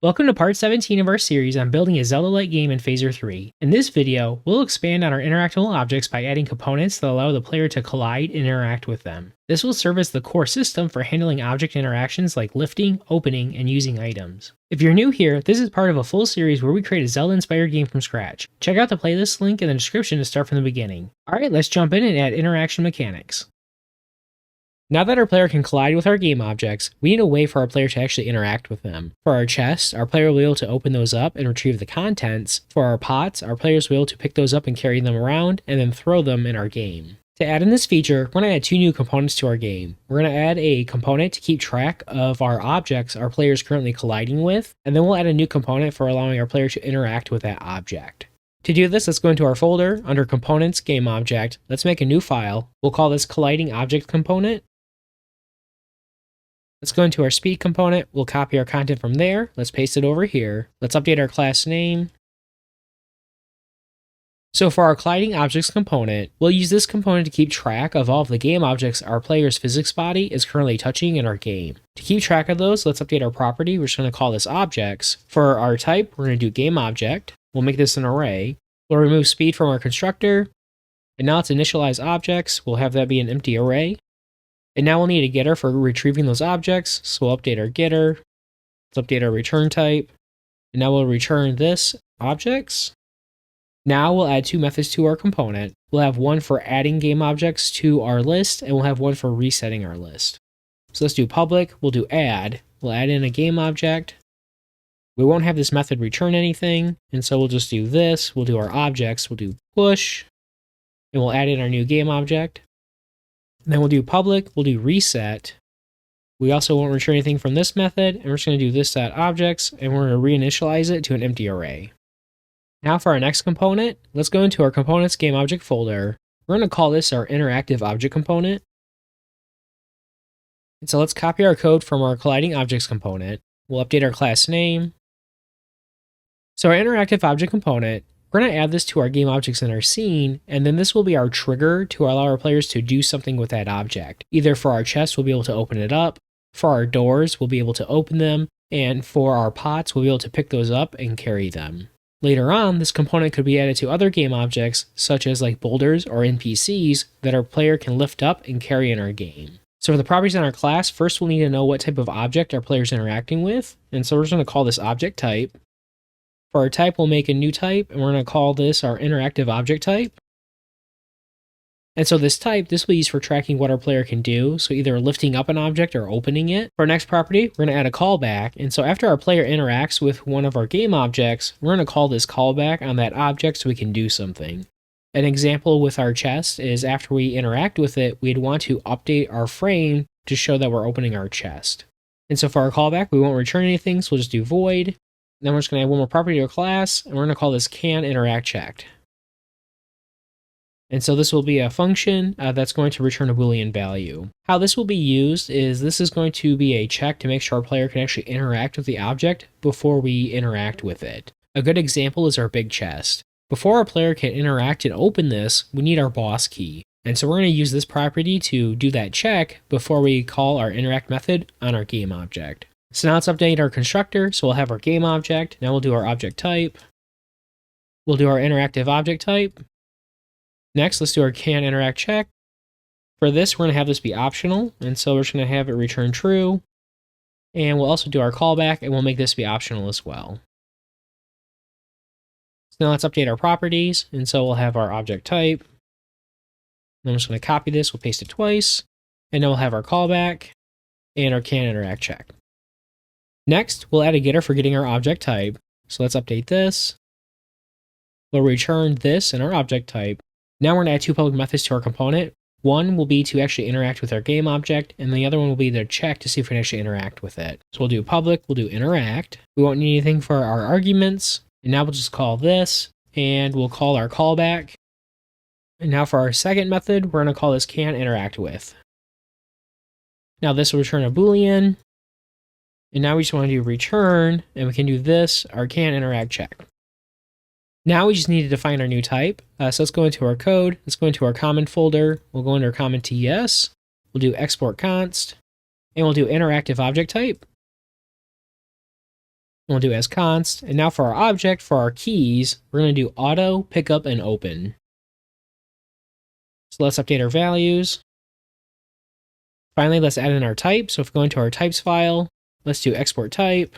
Welcome to part 17 of our series on building a Zelda-like game in Phaser 3. In this video, we'll expand on our interactable objects by adding components that allow the player to collide and interact with them. This will serve as the core system for handling object interactions like lifting, opening, and using items. If you're new here, this is part of a full series where we create a Zelda-inspired game from scratch. Check out the playlist link in the description to start from the beginning. Alright, let's jump in and add interaction mechanics. Now that our player can collide with our game objects, we need a way for our player to actually interact with them. For our chests, our player will be able to open those up and retrieve the contents. For our pots, our players will be able to pick those up and carry them around, and then throw them in our game. To add in this feature, we're going to add two new components to our game. We're going to add a component to keep track of our objects our player is currently colliding with, and then we'll add a new component for allowing our player to interact with that object. To do this, let's go into our folder, under Components, Game Object. Let's make a new file. We'll call this Colliding Object Component. Let's go into our speed component. We'll copy our content from there. Let's paste it over here. Let's update our class name. So for our colliding objects component, we'll use this component to keep track of all of the game objects our player's physics body is currently touching in our game. To keep track of those, let's update our property. We're just going to call this objects. For our type, we're going to do game object. We'll make this an array. We'll remove speed from our constructor. And now let's initialize objects. We'll have that be an empty array. And now we'll need a getter for retrieving those objects. So we'll update our getter. Let's update our return type. And now we'll return this objects. Now we'll add two methods to our component. We'll have one for adding game objects to our list, and we'll have one for resetting our list. So let's do public. We'll do add. We'll add in a game object. We won't have this method return anything. And so we'll just do this. We'll do our objects. We'll do push. And we'll add in our new game object. Then we'll do public, we'll do reset. We also won't return anything from this method, and we're just going to do this.objects, and we're going to reinitialize it to an empty array. Now for our next component, let's go into our components game object folder. We're going to call this our interactive object component. And so let's copy our code from our colliding objects component. We'll update our class name. So our interactive object component, we're going to add this to our game objects in our scene, and then this will be our trigger to allow our players to do something with that object. Either for our chest, we'll be able to open it up. For our doors, we'll be able to open them. And for our pots, we'll be able to pick those up and carry them. Later on, this component could be added to other game objects, such as like boulders or NPCs, that our player can lift up and carry in our game. So for the properties in our class, first we'll need to know what type of object our player is interacting with. And so we're just going to call this object type. For our type, we'll make a new type, and we're going to call this our interactive object type. And so this type, this will be used for tracking what our player can do, so either lifting up an object or opening it. For our next property, we're going to add a callback, and so after our player interacts with one of our game objects, we're going to call this callback on that object so we can do something. An example with our chest is after we interact with it, we'd want to update our frame to show that we're opening our chest. And so for our callback, we won't return anything, so we'll just do void. Then we're just going to add one more property to our class, and we're going to call this canInteractChecked. And so this will be a function that's going to return a Boolean value. How this will be used is this is going to be a check to make sure our player can actually interact with the object before we interact with it. A good example is our big chest. Before our player can interact and open this, we need our boss key. And so we're going to use this property to do that check before we call our interact method on our game object. So now let's update our constructor. So we'll have our game object. Now we'll do our object type. We'll do our interactive object type. Next, let's do our canInteractCheck. For this, we're going to have this be optional. And so we're just going to have it return true. And we'll also do our callback, and we'll make this be optional as well. So now let's update our properties. And so we'll have our object type. And I'm just going to copy this. We'll paste it twice. And then we'll have our callback and our canInteractCheck. Next, we'll add a getter for getting our object type. So let's update this. We'll return this in our object type. Now we're going to add two public methods to our component. One will be to actually interact with our game object, and the other one will be to check to see if we can actually interact with it. So we'll do public, we'll do interact. We won't need anything for our arguments. And now we'll just call this, and we'll call our callback. And now for our second method, we're going to call this canInteractWith. Now this will return a Boolean. And now we just want to do return, and we can do this, our canInteractCheck. Now we just need to define our new type. So let's go into our code. Let's go into our common folder. We'll go into our common TS. We'll do export const, and we'll do interactive object type. We'll do as const. And now for our object, for our keys, we're going to do auto, pickup, and open. So let's update our values. Finally, let's add in our type. So if we go into our types file, let's do export type.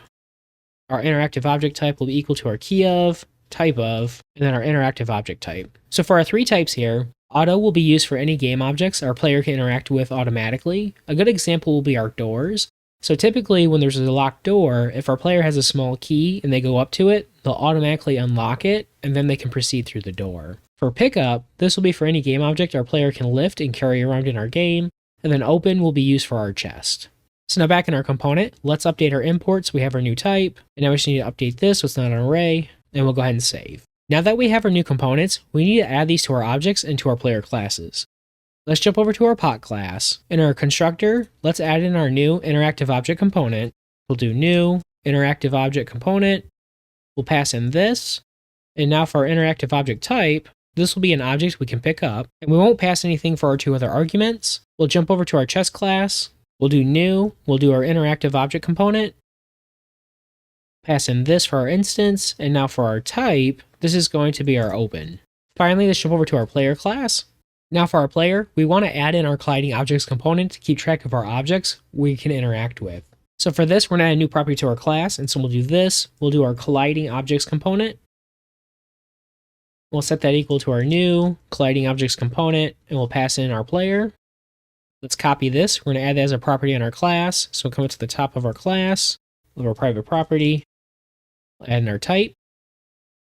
Our interactive object type will be equal to our key of, type of, and then our interactive object type. So for our 3 types here, auto will be used for any game objects our player can interact with automatically. A good example will be our doors. So typically when there's a locked door, if our player has a small key and they go up to it, they'll automatically unlock it and then they can proceed through the door. For pickup, this will be for any game object our player can lift and carry around in our game, and then open will be used for our chest. So now back in our component, let's update our import so we have our new type, and now we just need to update this so it's not an array, and we'll go ahead and save. Now that we have our new components, we need to add these to our objects and to our player classes. Let's jump over to our pot class. In our constructor, let's add in our new interactive object component. We'll do new interactive object component. We'll pass in this, and now for our interactive object type, this will be an object we can pick up, and we won't pass anything for our 2 other arguments. We'll jump over to our chest class. We'll do new, we'll do our interactive object component, pass in this for our instance, and now for our type, this is going to be our open. Finally, let's jump over to our player class. Now for our player, we want to add in our colliding objects component to keep track of our objects we can interact with. So for this, we're going to add a new property to our class, and so we'll do this, we'll do our colliding objects component. We'll set that equal to our new colliding objects component, and we'll pass in our player. Let's copy this. We're going to add that as a property in our class. So we'll come up to the top of our class, of our private property, add in our type.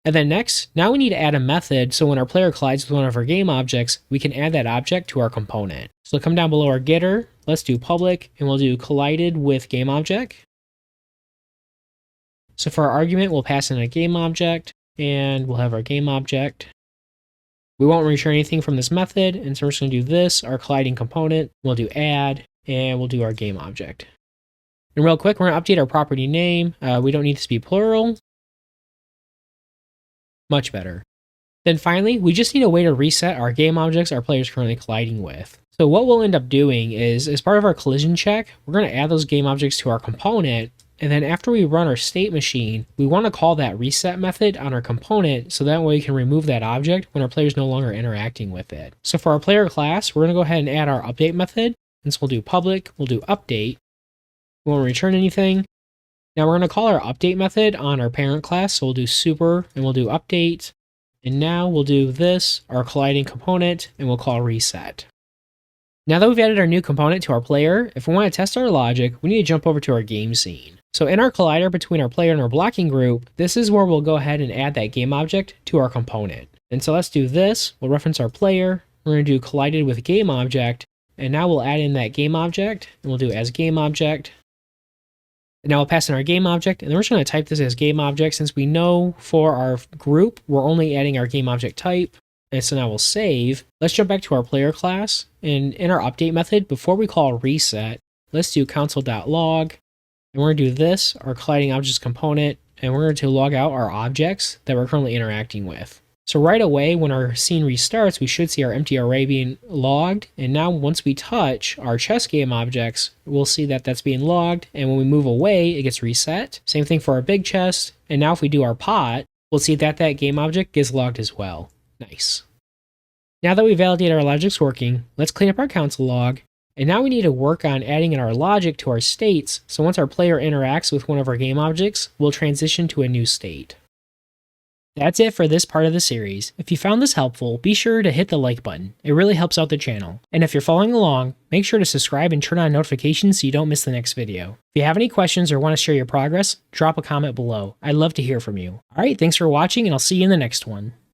And then next, now we need to add a method so when our player collides with one of our game objects, we can add that object to our component. So come down below our getter, let's do public, and we'll do collided with game object. So for our argument, we'll pass in a game object, and we'll have our game object. We won't return anything from this method, and so we're just going to do this, our colliding component. We'll do add, and we'll do our game object. And real quick, we're going to update our property name. We don't need this to be plural. Much better. Then finally, we just need a way to reset our game objects our player is currently colliding with. So what we'll end up doing is, as part of our collision check, we're going to add those game objects to our component. And then after we run our state machine, we want to call that reset method on our component so that way we can remove that object when our player is no longer interacting with it. So for our player class, we're going to go ahead and add our update method. And so we'll do public, we'll do update. We won't return anything. Now we're going to call our update method on our parent class. So we'll do super and we'll do update. And now we'll do this, our colliding component, and we'll call reset. Now that we've added our new component to our player, if we want to test our logic, we need to jump over to our game scene. So in our collider between our player and our blocking group, this is where we'll go ahead and add that game object to our component. And so let's do this. We'll reference our player. We're going to do collided with game object. And now we'll add in that game object, and we'll do as game object. And now we'll pass in our game object, and then we're just going to type this as game object since we know for our group, we're only adding our game object type. And so now we'll save. Let's jump back to our player class, and in our update method, before we call reset, let's do console.log, and we're going to do this, our colliding objects component, and we're going to log out our objects that we're currently interacting with. So right away, when our scene restarts, we should see our empty array being logged, and now once we touch our chess game objects, we'll see that that's being logged, and when we move away, it gets reset. Same thing for our big chest, and now if we do our pot, we'll see that that game object gets logged as well. Nice. Now that we validate our logic's working, let's clean up our console log, and now we need to work on adding in our logic to our states, so once our player interacts with one of our game objects, we'll transition to a new state. That's it for this part of the series. If you found this helpful, be sure to hit the like button. It really helps out the channel. And if you're following along, make sure to subscribe and turn on notifications so you don't miss the next video. If you have any questions or want to share your progress, drop a comment below. I'd love to hear from you. Alright, thanks for watching, and I'll see you in the next one.